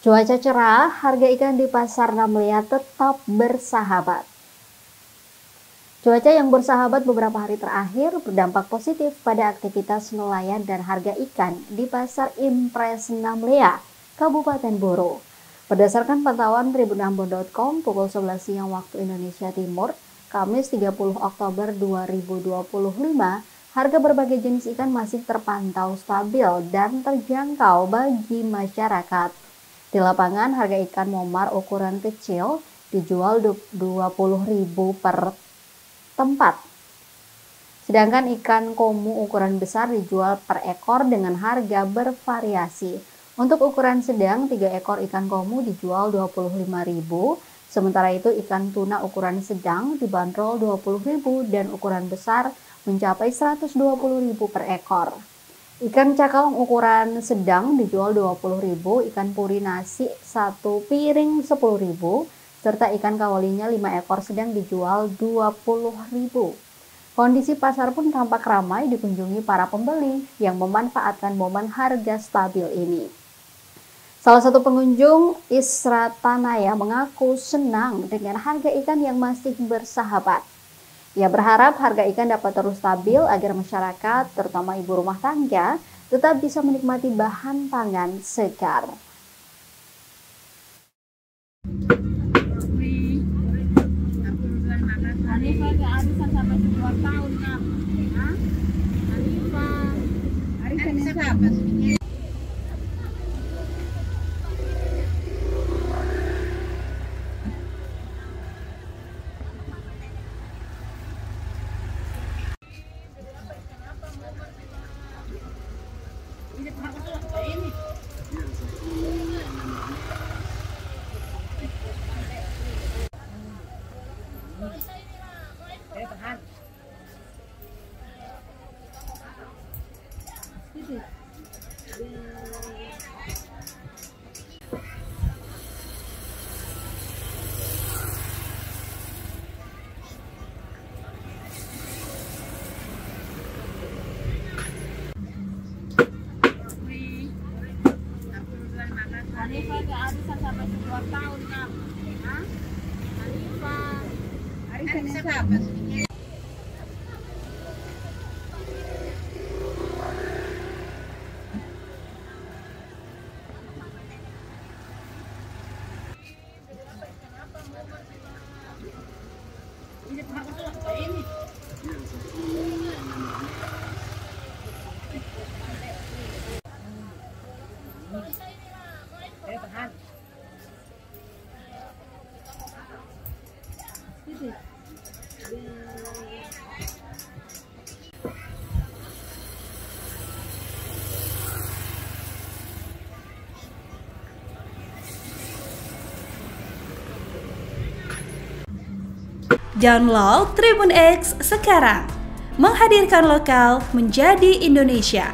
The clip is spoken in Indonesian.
Cuaca cerah, harga ikan di pasar Namlia tetap bersahabat. Cuaca yang bersahabat beberapa hari terakhir berdampak positif pada aktivitas nelayan dan harga ikan di pasar Impres Namlia, Kabupaten Buru. Berdasarkan pantauan tribunambon.com pukul 11 siang waktu Indonesia Timur, Kamis 30 Oktober 2025, harga berbagai jenis ikan masih terpantau stabil dan terjangkau bagi masyarakat. Di lapangan, harga ikan momar ukuran kecil dijual Rp20.000 per tempat. Sedangkan ikan komu ukuran besar dijual per ekor dengan harga bervariasi. Untuk ukuran sedang, 3 ekor ikan komu dijual Rp25.000, sementara itu ikan tuna ukuran sedang dibanderol Rp20.000 dan ukuran besar mencapai Rp120.000 per ekor. Ikan cakalang ukuran sedang dijual Rp20.000, ikan puri nasi 1 piring Rp10.000, serta ikan kawalinya 5 ekor sedang dijual Rp20.000. Kondisi pasar pun tampak ramai dikunjungi para pembeli yang memanfaatkan momen harga stabil ini. Salah satu pengunjung, Isra Tanaya, mengaku senang dengan harga ikan yang masih bersahabat. Ia berharap harga ikan dapat terus stabil agar masyarakat, terutama ibu rumah tangga, tetap bisa menikmati bahan pangan segar. Hanifah kehabisan sampai 2 tahun, Kak. Hah? Hanifah. Arisan yang siapa? Ini. Download Tribun X sekarang, menghadirkan lokal menjadi Indonesia.